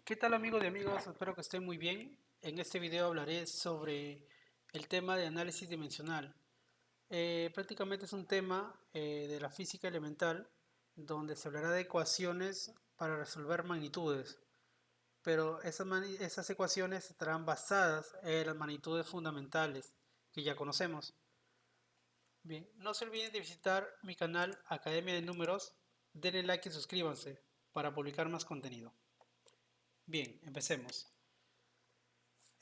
¿Qué tal amigos y amigos? Espero que estén muy bien. En este video hablaré sobre el tema de análisis dimensional. Prácticamente es un tema de la física elemental donde se hablará de ecuaciones para resolver magnitudes, pero esas ecuaciones estarán basadas en las magnitudes fundamentales que ya conocemos. Bien, no se olviden de visitar mi canal Academia de Números, denle like y suscríbanse para publicar más contenido. Bien, empecemos.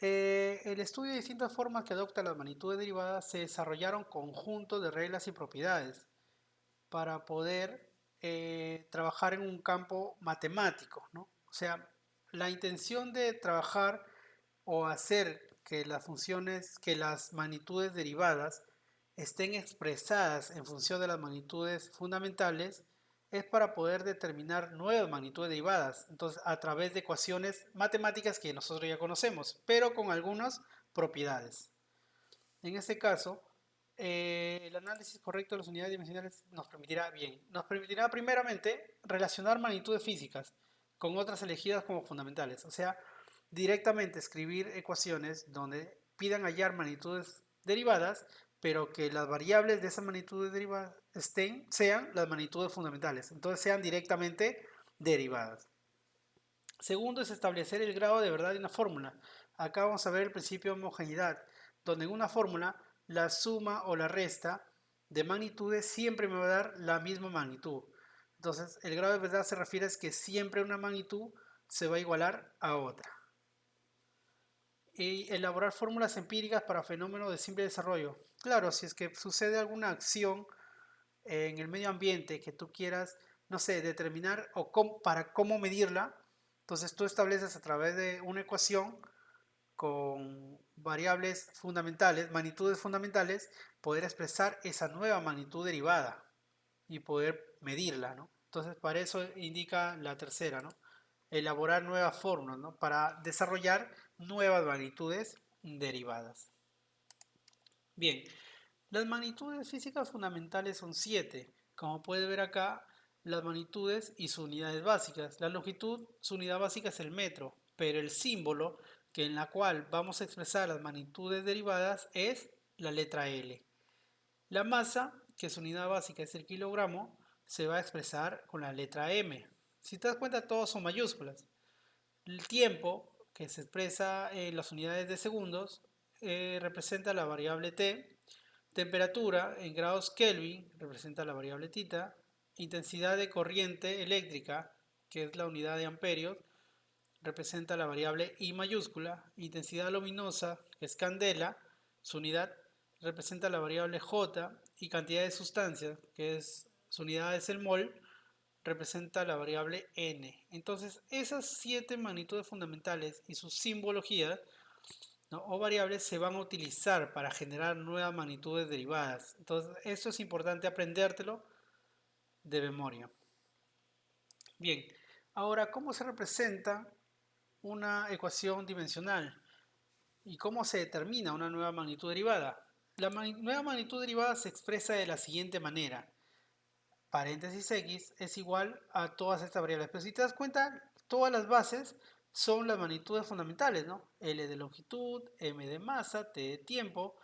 El estudio de distintas formas que adoptan las magnitudes derivadas se desarrollaron conjuntos de reglas y propiedades para poder trabajar en un campo matemático, ¿no? O sea, la intención de trabajar o hacer que las funciones, que las magnitudes derivadas estén expresadas en función de las magnitudes fundamentales es para poder determinar nuevas magnitudes derivadas, entonces a través de ecuaciones matemáticas que nosotros ya conocemos, pero con algunas propiedades. En este caso, el análisis correcto de las unidades dimensionales nos permitirá primeramente relacionar magnitudes físicas con otras elegidas como fundamentales, o sea, directamente escribir ecuaciones donde pidan hallar magnitudes derivadas, pero que las variables de esas magnitudes derivadas sean las magnitudes fundamentales, entonces sean directamente derivadas. Segundo es establecer el grado de verdad de una fórmula. Acá vamos a ver el principio de homogeneidad, donde en una fórmula la suma o la resta de magnitudes siempre me va a dar la misma magnitud. Entonces, el grado de verdad se refiere a que siempre una magnitud se va a igualar a otra. Y elaborar fórmulas empíricas para fenómenos de simple desarrollo. Claro, si es que sucede alguna acción en el medio ambiente que tú quieras, no sé, determinar para cómo medirla, entonces tú estableces a través de una ecuación con variables fundamentales, magnitudes fundamentales, poder expresar esa nueva magnitud derivada y poder medirla, ¿no? Entonces para eso indica la tercera, ¿no? Elaborar nuevas fórmulas, ¿no? Para desarrollar nuevas magnitudes derivadas. Bien, las magnitudes físicas fundamentales son 7. Como puede ver acá, las magnitudes y sus unidades básicas. La longitud, su unidad básica es el metro, pero el símbolo que en la cual vamos a expresar las magnitudes derivadas es la letra L. La masa, que su unidad básica es el kilogramo, se va a expresar con la letra M. Si te das cuenta, todos son mayúsculas. El tiempo, que se expresa en las unidades de segundos, representa la variable t. Temperatura en grados Kelvin representa la variable tita. Intensidad de corriente eléctrica, que es la unidad de amperios, representa la variable I mayúscula. Intensidad luminosa, que es candela, su unidad representa la variable J. Y cantidad de sustancia, que es su unidad es el mol, representa la variable n. Entonces, esas 7 magnitudes fundamentales y su simbología, ¿no?, o variables se van a utilizar para generar nuevas magnitudes derivadas. Entonces, eso es importante aprendértelo de memoria. Bien, ahora, ¿cómo se representa una ecuación dimensional? ¿Y cómo se determina una nueva magnitud derivada? La nueva magnitud derivada se expresa de la siguiente manera. Paréntesis x es igual a todas estas variables. Pero si te das cuenta, todas las bases son las magnitudes fundamentales, ¿no? L de longitud, m de masa, t de tiempo,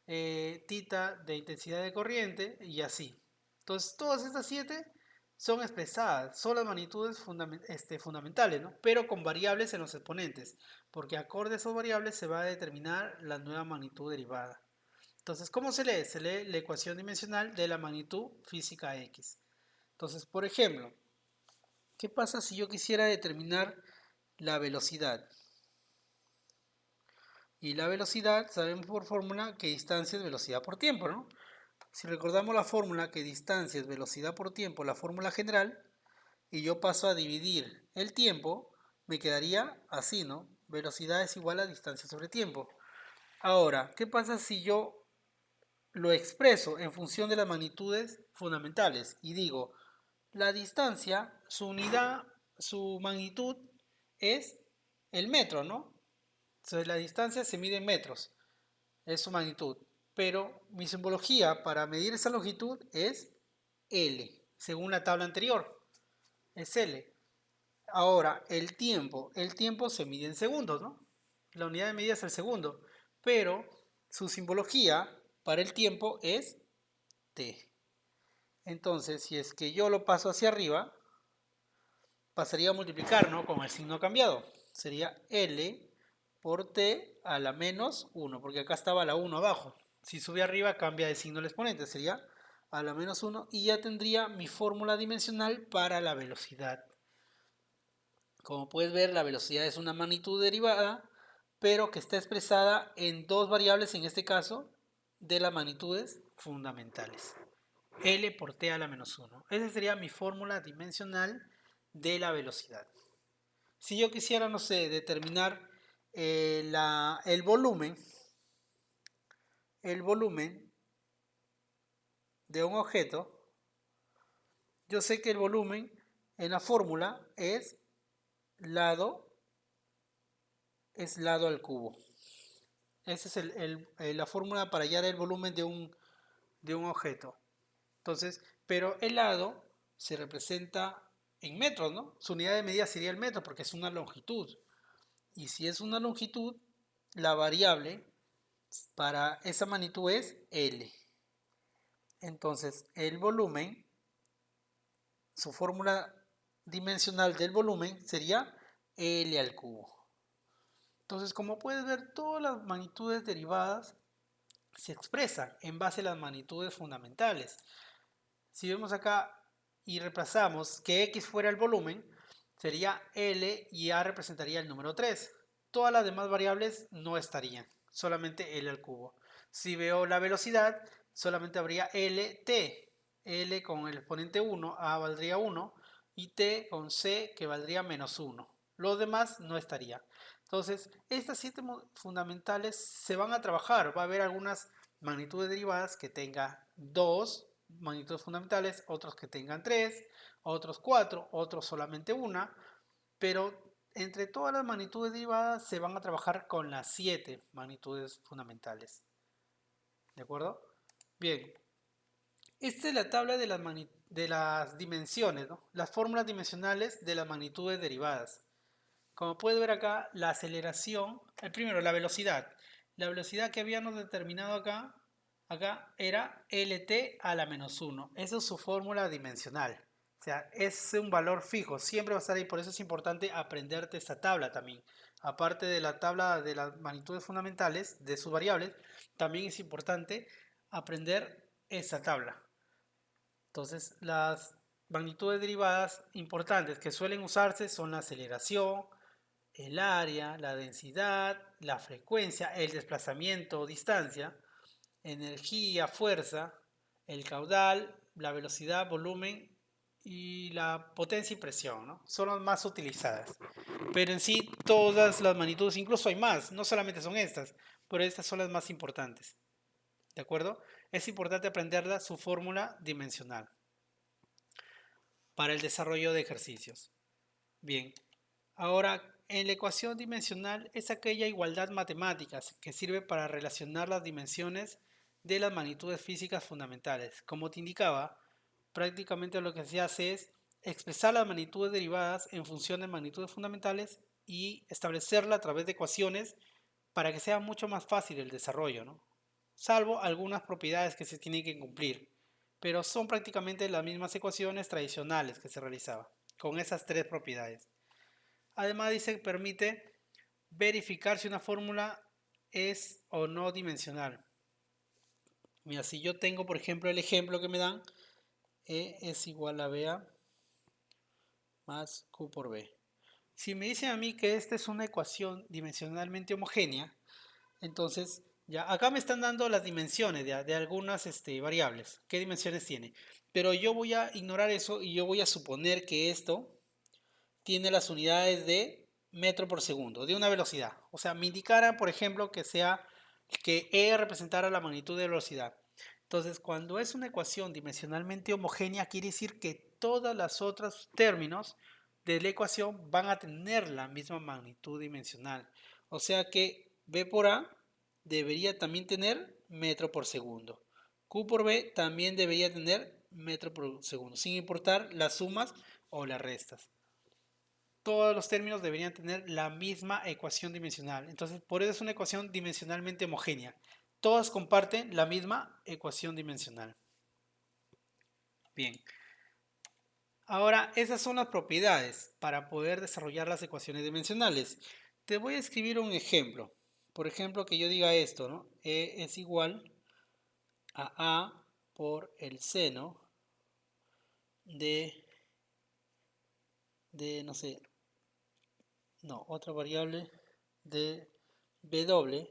tita de intensidad de corriente y así. Entonces, todas estas 7 son expresadas, son las magnitudes fundamentales, ¿no? Pero con variables en los exponentes, porque acorde a esas variables se va a determinar la nueva magnitud derivada. Entonces, ¿cómo se lee? Se lee la ecuación dimensional de la magnitud física x. Entonces, por ejemplo, ¿qué pasa si yo quisiera determinar la velocidad? Y la velocidad, sabemos por fórmula que distancia es velocidad por tiempo, ¿no? Si recordamos la fórmula que distancia es velocidad por tiempo, la fórmula general, y yo paso a dividir el tiempo, me quedaría así, ¿no? Velocidad es igual a distancia sobre tiempo. Ahora, ¿qué pasa si yo lo expreso en función de las magnitudes fundamentales y digo, la distancia, su unidad, su magnitud es el metro, ¿no? Entonces la distancia se mide en metros, es su magnitud, pero mi simbología para medir esa longitud es L, según la tabla anterior, es L. Ahora, el tiempo se mide en segundos, ¿no? La unidad de medida es el segundo, pero su simbología para el tiempo es t. Entonces, si es que yo lo paso hacia arriba, pasaría a multiplicar, ¿no? Con el signo cambiado. Sería L por T a la menos 1, porque acá estaba la 1 abajo. Si sube arriba, cambia de signo el exponente, sería a la menos 1 y ya tendría mi fórmula dimensional para la velocidad. Como puedes ver, la velocidad es una magnitud derivada, pero que está expresada en dos variables, en este caso, de las magnitudes fundamentales. L por T a la menos 1. Esa sería mi fórmula dimensional de la velocidad. Si yo quisiera, no sé, determinar el volumen de un objeto, yo sé que el volumen en la fórmula es lado al cubo. Esa es la fórmula para hallar el volumen de un objeto. Entonces, pero el lado se representa en metros, ¿no? Su unidad de medida sería el metro porque es una longitud. Y si es una longitud, la variable para esa magnitud es L. Entonces, el volumen, su fórmula dimensional del volumen sería L al cubo. Entonces, como puedes ver, todas las magnitudes derivadas se expresan en base a las magnitudes fundamentales. Si vemos acá y reemplazamos que X fuera el volumen, sería L y A representaría el número 3. Todas las demás variables no estarían, solamente L al cubo. Si veo la velocidad, solamente habría LT. L con el exponente 1, A valdría 1, y T con C que valdría menos 1. Los demás no estaría. Entonces, estas 7 fundamentales se van a trabajar. Va a haber algunas magnitudes derivadas que tengan 2 magnitudes fundamentales, otros que tengan 3, otros 4, otros solamente una, pero entre todas las magnitudes derivadas se van a trabajar con las 7 magnitudes fundamentales. ¿De acuerdo? Bien, esta es la tabla de las dimensiones, ¿no? Las fórmulas dimensionales de las magnitudes derivadas. Como puede ver acá, la aceleración, primero la velocidad. La velocidad que habíamos determinado acá era Lt a la menos 1. Esa es su fórmula dimensional. O sea, es un valor fijo, siempre va a estar ahí, por eso es importante aprenderte esta tabla también. Aparte de la tabla de las magnitudes fundamentales, de sus variables, también es importante aprender esta tabla. Entonces, las magnitudes derivadas importantes que suelen usarse son la aceleración, el área, la densidad, la frecuencia, el desplazamiento o distancia, energía, fuerza, el caudal, la velocidad, volumen y la potencia y presión, ¿no? Son las más utilizadas. Pero en sí, todas las magnitudes, incluso hay más, no solamente son estas, pero estas son las más importantes. ¿De acuerdo? Es importante aprenderla su fórmula dimensional para el desarrollo de ejercicios. Bien, ahora en la ecuación dimensional es aquella igualdad matemática que sirve para relacionar las dimensiones de las magnitudes físicas fundamentales. Como te indicaba, prácticamente lo que se hace es expresar las magnitudes derivadas en función de magnitudes fundamentales y establecerla a través de ecuaciones para que sea mucho más fácil el desarrollo, ¿no? Salvo algunas propiedades que se tienen que cumplir, pero son prácticamente las mismas ecuaciones tradicionales que se realizaban, con esas tres propiedades. Además dice que permite verificar si una fórmula es o no dimensional. Mira, si yo tengo, por ejemplo, el ejemplo que me dan, E es igual a BA más Q por B. Si me dicen a mí que esta es una ecuación dimensionalmente homogénea, entonces ya acá me están dando las dimensiones de algunas variables. ¿Qué dimensiones tiene? Pero yo voy a ignorar eso y yo voy a suponer que esto tiene las unidades de metro por segundo, de una velocidad. O sea, me indicara, por ejemplo, que E representara la magnitud de velocidad. Entonces, cuando es una ecuación dimensionalmente homogénea, quiere decir que todos los otros términos de la ecuación van a tener la misma magnitud dimensional. O sea que B por A debería también tener metro por segundo. Q por B también debería tener metro por segundo, sin importar las sumas o las restas. todos los términos deberían tener la misma ecuación dimensional. Entonces, por eso es una ecuación dimensionalmente homogénea. Todas comparten la misma ecuación dimensional. Bien. Ahora, esas son las propiedades para poder desarrollar las ecuaciones dimensionales. Te voy a escribir un ejemplo. Por ejemplo, que yo diga esto, ¿no? E es igual a A por el seno no sé, no, otra variable de W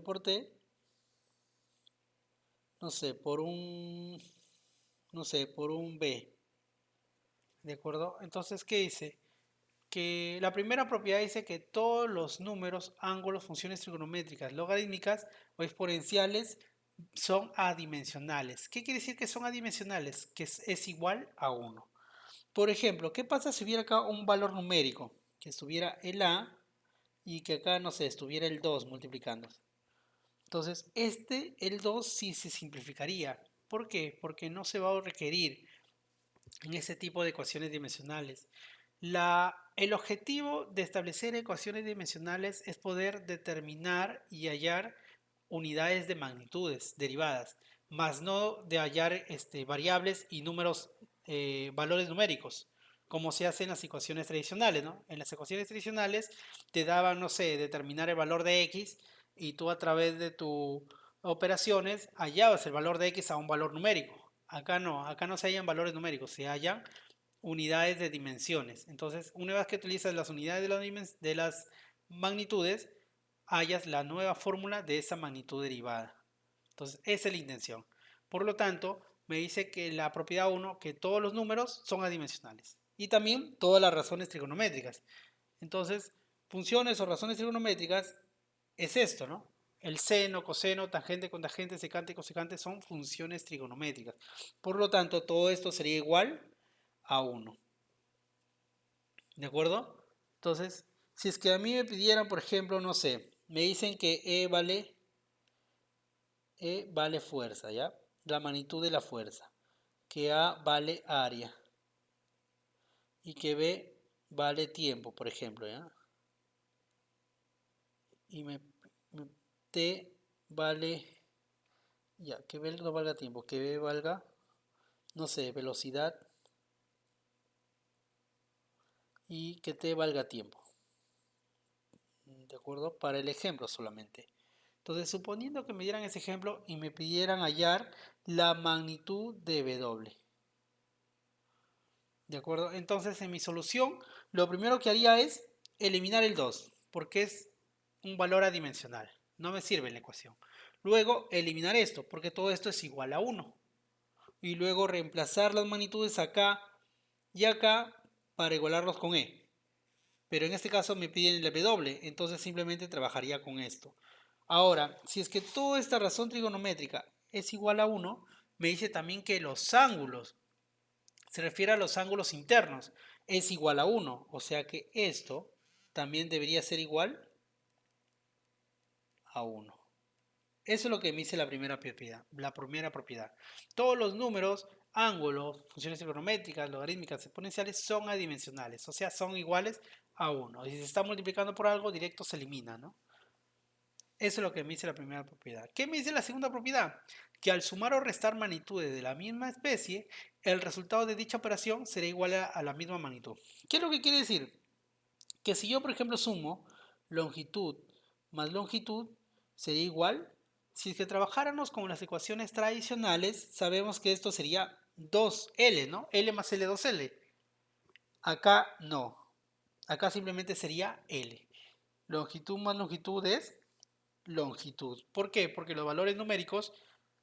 por T, no sé, por un B. ¿De acuerdo? Entonces, ¿qué dice? Que la primera propiedad dice que todos los números, ángulos, funciones trigonométricas, logarítmicas o exponenciales son adimensionales. ¿Qué quiere decir que son adimensionales? Que es igual a 1. Por ejemplo, ¿qué pasa si hubiera acá un valor numérico? Que estuviera el A y que acá, no sé, estuviera el 2 multiplicando. Entonces, el 2 sí se simplificaría. ¿Por qué? Porque no se va a requerir en ese tipo de ecuaciones dimensionales. El objetivo de establecer ecuaciones dimensionales es poder determinar y hallar unidades de magnitudes derivadas, más no de hallar variables y números, valores numéricos, como se hace en las ecuaciones tradicionales, ¿no? En las ecuaciones tradicionales te daban, no sé, determinar el valor de x y tú a través de tus operaciones hallabas el valor de x a un valor numérico. Acá no se hallan valores numéricos, se hallan unidades de dimensiones. Entonces, una vez que utilizas las unidades de las magnitudes, hallas la nueva fórmula de esa magnitud derivada. Entonces, esa es la intención. Por lo tanto, me dice que la propiedad 1, que todos los números son adimensionales. Y también todas las razones trigonométricas. Entonces, funciones o razones trigonométricas es esto, ¿no? El seno, coseno, tangente con tangente, secante y cosecante son funciones trigonométricas. Por lo tanto, todo esto sería igual a 1. ¿De acuerdo? Entonces, si es que a mí me pidieran, por ejemplo, no sé, me dicen que E vale fuerza, ¿ya? La magnitud de la fuerza. Que A vale área. Y que B vale tiempo, por ejemplo, ¿ya? Y T vale, ya, que B no valga tiempo, que B valga, no sé, velocidad y que T valga tiempo. ¿De acuerdo? Para el ejemplo solamente. Entonces, suponiendo que me dieran ese ejemplo y me pidieran hallar la magnitud de W. ¿De acuerdo? Entonces, en mi solución, lo primero que haría es eliminar el 2, porque es un valor adimensional. No me sirve en la ecuación. Luego, eliminar esto, porque todo esto es igual a 1. Y luego reemplazar las magnitudes acá y acá para igualarlos con E. Pero en este caso me piden el W, entonces simplemente trabajaría con esto. Ahora, si es que toda esta razón trigonométrica es igual a 1, me dice también que los ángulos, se refiere a los ángulos internos, es igual a 1. O sea que esto también debería ser igual a 1. Eso es lo que me dice la primera propiedad. Todos los números, ángulos, funciones trigonométricas, logarítmicas, exponenciales son adimensionales, o sea, son iguales a 1. Y si se está multiplicando por algo, directo se elimina, ¿no? Eso es lo que me dice la primera propiedad. ¿Qué me dice la segunda propiedad? Que al sumar o restar magnitudes de la misma especie, el resultado de dicha operación será igual a la misma magnitud. ¿Qué es lo que quiere decir? Que si yo, por ejemplo, sumo longitud más longitud, sería igual. Si es que trabajáramos con las ecuaciones tradicionales, sabemos que esto sería 2L, ¿no? L más L, 2L. Acá no. Acá simplemente sería L. Longitud más longitud es longitud. ¿Por qué? Porque los valores numéricos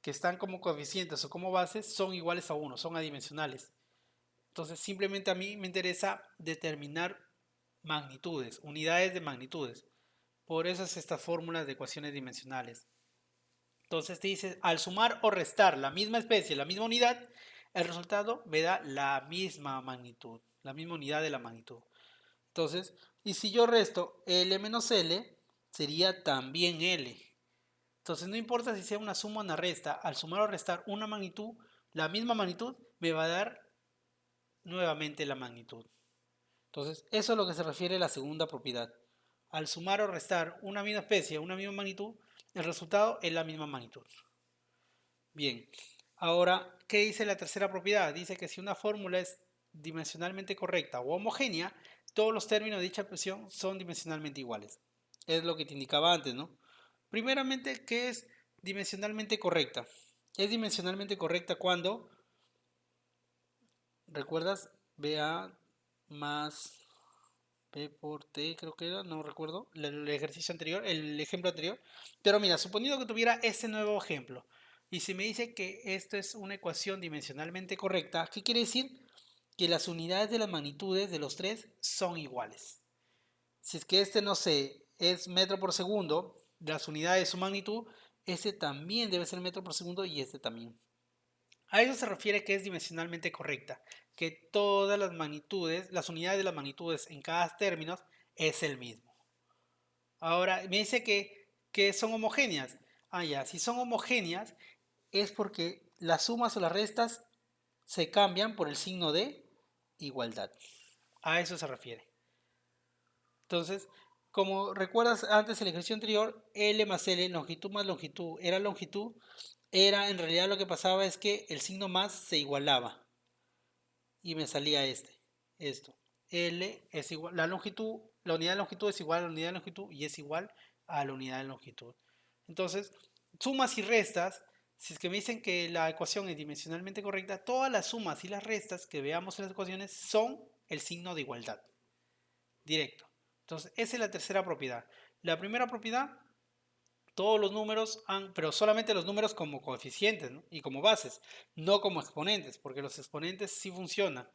que están como coeficientes o como bases son iguales a 1, son adimensionales. Entonces simplemente a mí me interesa determinar magnitudes, unidades de magnitudes. Por eso es estas fórmulas de ecuaciones dimensionales. Entonces te dice, al sumar o restar la misma especie, la misma unidad, el resultado me da la misma magnitud, la misma unidad de la magnitud. Entonces, y si yo resto L menos L, sería también L. Entonces no importa si sea una suma o una resta, al sumar o restar una magnitud, la misma magnitud me va a dar nuevamente la magnitud. Entonces, eso es lo que se refiere a la segunda propiedad. Al sumar o restar una misma especie, una misma magnitud, el resultado es la misma magnitud. Bien, ahora, ¿qué dice la tercera propiedad? Dice que si una fórmula es dimensionalmente correcta o homogénea, todos los términos de dicha expresión son dimensionalmente iguales. Es lo que te indicaba antes, ¿no? Primeramente, ¿qué es dimensionalmente correcta? Es dimensionalmente correcta cuando, ¿recuerdas? BA más P por T, creo que era, no recuerdo, el ejercicio anterior, el ejemplo anterior. Pero mira, suponiendo que tuviera ese nuevo ejemplo, y si me dice que esto es una ecuación dimensionalmente correcta, ¿qué quiere decir? Que las unidades de las magnitudes de los tres son iguales. Si es que este, no sé, es metro por segundo, las unidades de su magnitud, este también debe ser metro por segundo y este también. A eso se refiere que es dimensionalmente correcta, que todas las magnitudes, las unidades de las magnitudes en cada término es el mismo. Ahora, me dice que son homogéneas. Ah, ya, si son homogéneas es porque las sumas o las restas se cambian por el signo de igualdad. A eso se refiere. Entonces, como recuerdas antes el ejercicio anterior, L más L, longitud más longitud, era en realidad lo que pasaba es que el signo más se igualaba y me salía esto. L es igual, la unidad de longitud es igual a la unidad de longitud y es igual a la unidad de longitud. Entonces, sumas y restas, si es que me dicen que la ecuación es dimensionalmente correcta, todas las sumas y las restas que veamos en las ecuaciones son el signo de igualdad, directo. Entonces, esa es la tercera propiedad. La primera propiedad, todos los números, pero solamente los números como coeficientes, ¿no? Y como bases, no como exponentes, porque los exponentes sí funcionan,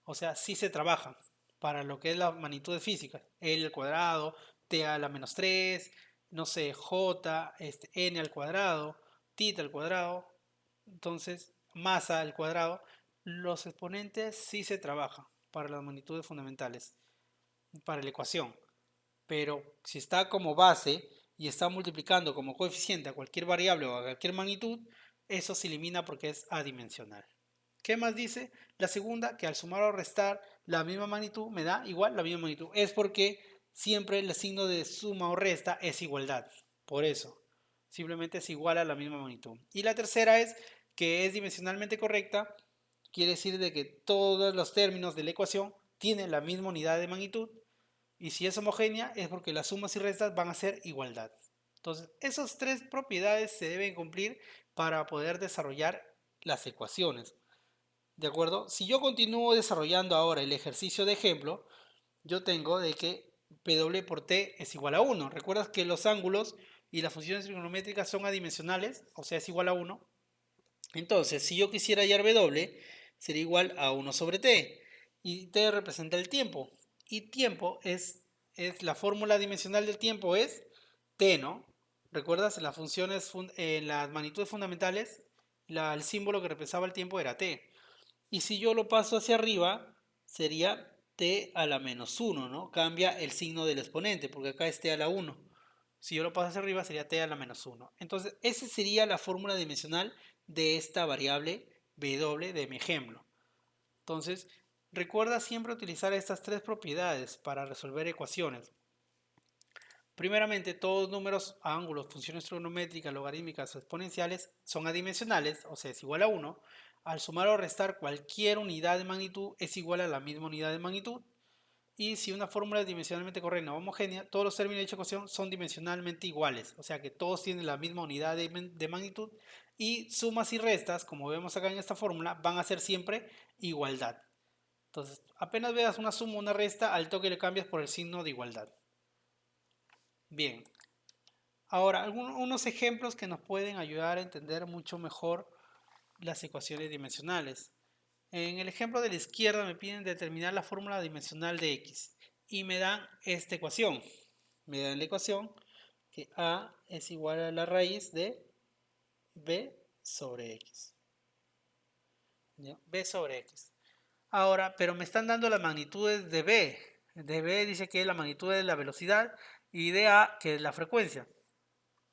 o sea, sí se trabajan para lo que es la magnitud de física, L al cuadrado, T a la menos 3, no sé, J, N al cuadrado, θ al cuadrado, entonces masa al cuadrado, los exponentes sí se trabajan para las magnitudes fundamentales, para la ecuación. Pero si está como base y está multiplicando como coeficiente a cualquier variable o a cualquier magnitud, eso se elimina porque es adimensional. ¿Qué más dice? La segunda, que al sumar o restar la misma magnitud me da igual la misma magnitud. Es porque siempre el signo de suma o resta es igualdad. Por eso, simplemente es igual a la misma magnitud. Y la tercera es que es dimensionalmente correcta. Quiere decir de que todos los términos de la ecuación tienen la misma unidad de magnitud y si es homogénea es porque las sumas y restas van a ser igualdad. Entonces, esas tres propiedades se deben cumplir para poder desarrollar las ecuaciones. ¿De acuerdo? Si yo continúo desarrollando ahora el ejercicio de ejemplo, yo tengo de que W por T es igual a 1. ¿Recuerdas que los ángulos y las funciones trigonométricas son adimensionales? O sea, es igual a 1. Entonces, si yo quisiera hallar W, sería igual a 1 sobre T. Y T representa el tiempo. Y tiempo es la fórmula dimensional del tiempo es T, ¿no? ¿Recuerdas? En las funciones, en las magnitudes fundamentales, el símbolo que representaba el tiempo era T. Y si yo lo paso hacia arriba, sería T a la menos 1, ¿no? Cambia el signo del exponente, porque acá es T a la 1. Si yo lo paso hacia arriba, sería T a la menos 1. Entonces, esa sería la fórmula dimensional de esta variable W de mi ejemplo. Entonces, recuerda siempre utilizar estas tres propiedades para resolver ecuaciones. Primeramente, todos números, ángulos, funciones trigonométricas, logarítmicas o exponenciales son adimensionales, o sea, es igual a 1. Al sumar o restar cualquier unidad de magnitud es igual a la misma unidad de magnitud. Y si una fórmula es dimensionalmente correcta o homogénea, todos los términos de dicha ecuación son dimensionalmente iguales, o sea que todos tienen la misma unidad de magnitud y sumas y restas, como vemos acá en esta fórmula, van a ser siempre igualdad. Entonces, apenas veas una suma o una resta, al toque le cambias por el signo de igualdad. Bien, ahora unos ejemplos que nos pueden ayudar a entender mucho mejor las ecuaciones dimensionales. En el ejemplo de la izquierda me piden determinar la fórmula dimensional de x y me dan esta ecuación. Me dan la ecuación que a es igual a la raíz de b sobre x. ¿Ya? B sobre x. Ahora, pero me están dando las magnitudes de b. De b dice que es la magnitud de la velocidad y de a que es la frecuencia.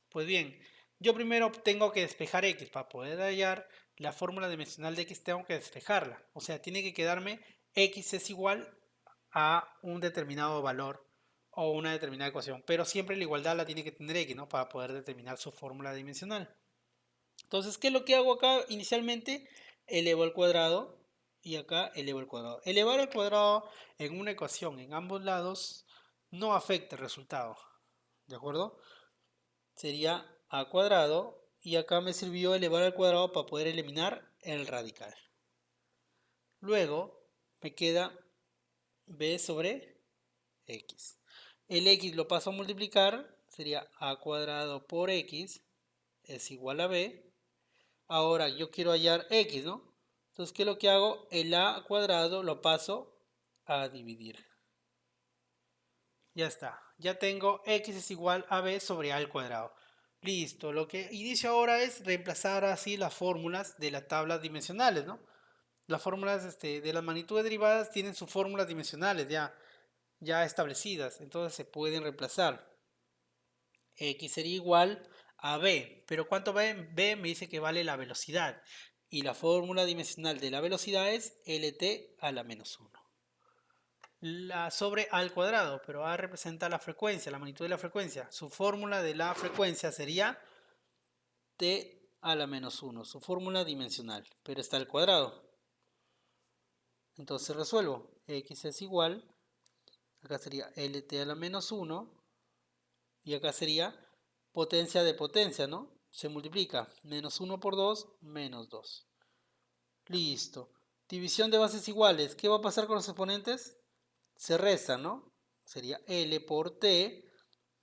Pues bien, yo primero tengo que despejar x. Para poder hallar la fórmula dimensional de x tengo que despejarla. O sea, tiene que quedarme x es igual a un determinado valor o una determinada ecuación, pero siempre la igualdad la tiene que tener x, ¿no? Para poder determinar su fórmula dimensional. Entonces, ¿qué es lo que hago acá? Inicialmente elevo al cuadrado y acá elevo al cuadrado. Elevar al cuadrado en una ecuación en ambos lados no afecta el resultado, ¿de acuerdo? Sería a cuadrado y acá me sirvió elevar al cuadrado para poder eliminar el radical. Luego me queda b sobre x. El x lo paso a multiplicar, sería a cuadrado por x es igual a b. Ahora yo quiero hallar x, ¿no? Entonces, ¿qué es lo que hago? El a cuadrado lo paso a dividir. Ya está. Ya tengo x es igual a b sobre a al cuadrado. Listo. Lo que inicio ahora es reemplazar así las fórmulas de las tablas dimensionales, ¿no? Las fórmulas de las magnitudes derivadas tienen sus fórmulas dimensionales ya establecidas. Entonces se pueden reemplazar. X sería igual a b. Pero ¿cuánto b? B me dice que vale la velocidad. Y la fórmula dimensional de la velocidad es lt a la menos 1. La sobre a al cuadrado, pero a representa la frecuencia, la magnitud de la frecuencia. Su fórmula de la frecuencia sería t a la menos 1. Su fórmula dimensional, pero está al cuadrado. Entonces resuelvo. X es igual, acá sería lt a la menos 1. Y acá sería potencia de potencia, ¿no? Se multiplica. Menos 1 por 2, menos 2. Listo. División de bases iguales. ¿Qué va a pasar con los exponentes? Se restan, ¿no? Sería L por T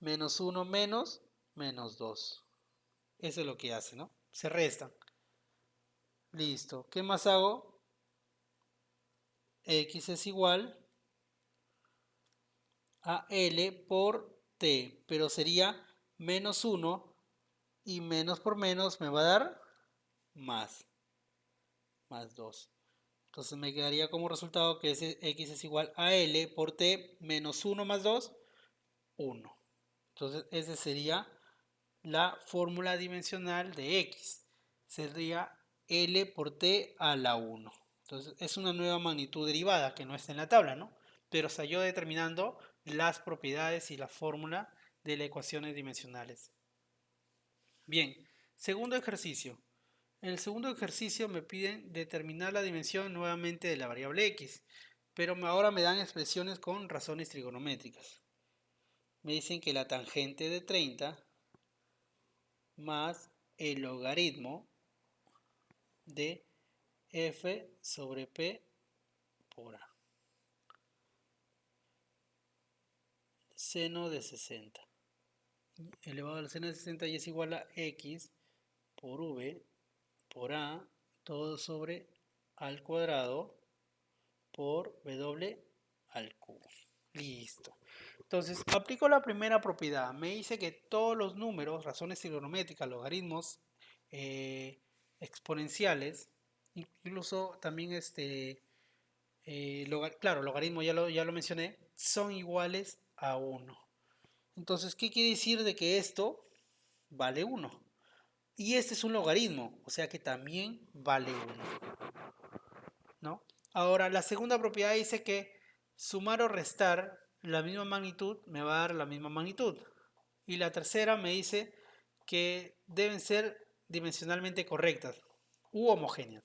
menos 1 menos menos 2. Eso es lo que hace, ¿no? Se restan. Listo. ¿Qué más hago? X es igual a L por T, pero sería menos 1 y menos por menos me va a dar más 2. Entonces me quedaría como resultado que ese x es igual a L por T menos 1 más 2, 1. Entonces esa sería la fórmula dimensional de x. Sería L por T a la 1. Entonces es una nueva magnitud derivada que no está en la tabla, ¿no? Pero se halló determinando las propiedades y la fórmula de las ecuaciones dimensionales. Bien, segundo ejercicio. En el segundo ejercicio me piden determinar la dimensión nuevamente de la variable x, pero ahora me dan expresiones con razones trigonométricas. Me dicen que la tangente de 30 más el logaritmo de f sobre p por a. Seno de 60 elevado al seno de 60 y es igual a x por v por a todo sobre al cuadrado por w al cubo. Listo. Entonces, aplico la primera propiedad. Me dice que todos los números, razones trigonométricas, logaritmos, exponenciales, incluso también claro, logaritmo ya lo mencioné, son iguales a 1. Entonces, ¿qué quiere decir de que esto vale 1? Y este es un logaritmo, o sea que también vale 1, ¿no? Ahora, la segunda propiedad dice que sumar o restar la misma magnitud me va a dar la misma magnitud. Y la tercera me dice que deben ser dimensionalmente correctas u homogéneas.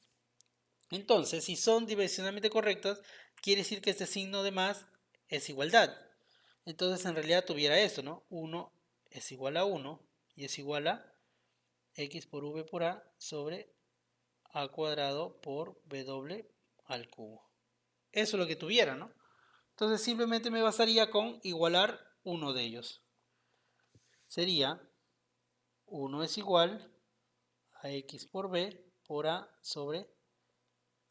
Entonces, si son dimensionalmente correctas, quiere decir que este signo de más es igualdad. Entonces, en realidad tuviera esto, ¿no? 1 es igual a 1 y es igual a x por v por a sobre a cuadrado por w al cubo. Eso es lo que tuviera, ¿no? Entonces simplemente me bastaría con igualar uno de ellos. Sería 1 es igual a x por b por a sobre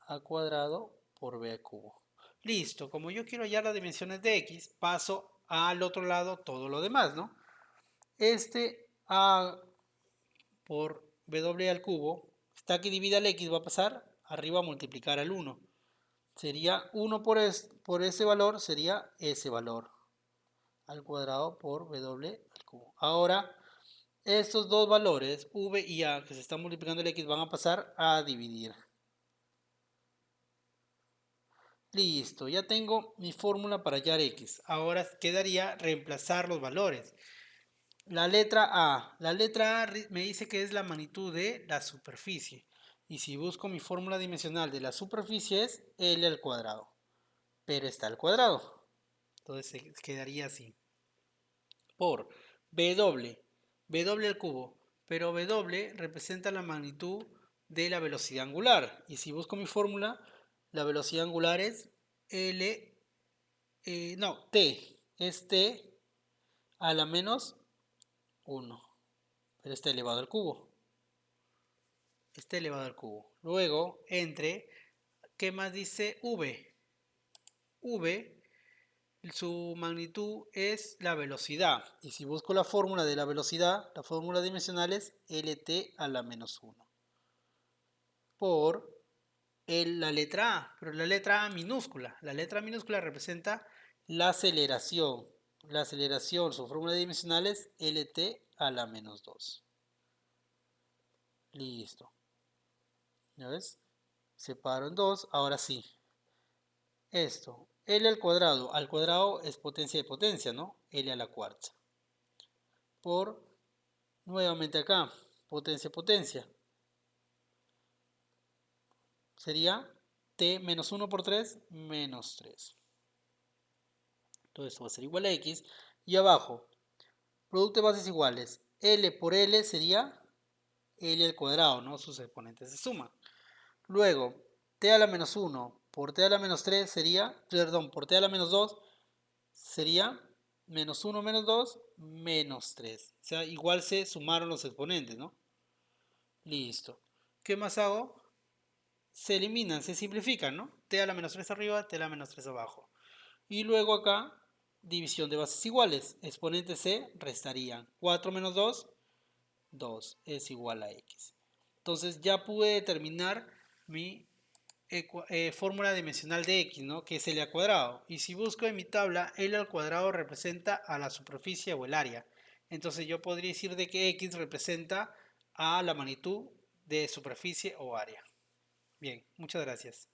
a cuadrado por b al cubo. Listo, como yo quiero hallar las dimensiones de x, paso al otro lado todo lo demás, ¿no? Este a por w al cubo, está que divida el x, va a pasar arriba a multiplicar al 1. Sería 1 por ese valor, sería ese valor al cuadrado por w al cubo. Ahora, estos dos valores, v y a, que se están multiplicando el x, van a pasar a dividir. Listo, ya tengo mi fórmula para hallar x. Ahora quedaría reemplazar los valores. La letra A me dice que es la magnitud de la superficie. Y si busco mi fórmula dimensional de la superficie es L al cuadrado. Pero está al cuadrado. Entonces quedaría así. Por W al cubo. Pero W representa la magnitud de la velocidad angular. Y si busco mi fórmula, la velocidad angular es L, no, T. Es T a la menos 1. Pero está elevado al cubo. Está elevado al cubo. Luego, ¿qué más dice V? V, su magnitud es la velocidad. Y si busco la fórmula de la velocidad, la fórmula dimensional es Lt a la menos 1. Por la letra A, pero la letra A minúscula. La letra minúscula representa la aceleración. La aceleración, su fórmula dimensional es Lt a la menos 2. Listo. ¿Ya ves? Separo en 2. Ahora sí. Esto. L al cuadrado es potencia de potencia, ¿no? L a la cuarta. Por, nuevamente acá, potencia. Sería T menos 1 por 3, menos 3. Todo esto va a ser igual a X. Y abajo, producto de bases iguales. L por L sería L al cuadrado, ¿no? Sus exponentes se suman. Luego, T a la menos 1 por T a la menos 3 sería, perdón, por T a la menos 2 sería menos 1 menos 2 menos 3. O sea, igual se sumaron los exponentes, ¿no? Listo. ¿Qué más hago? Se eliminan, se simplifican, ¿no? T a la menos 3 arriba, T a la menos 3 abajo. Y luego acá, división de bases iguales. Exponentes se restarían. 4 menos 2, 2 es igual a X. Entonces ya pude determinar mi fórmula dimensional de X, ¿no? Que es L al cuadrado. Y si busco en mi tabla, L al cuadrado representa a la superficie o el área. Entonces yo podría decir de que X representa a la magnitud de superficie o área. Bien, muchas gracias.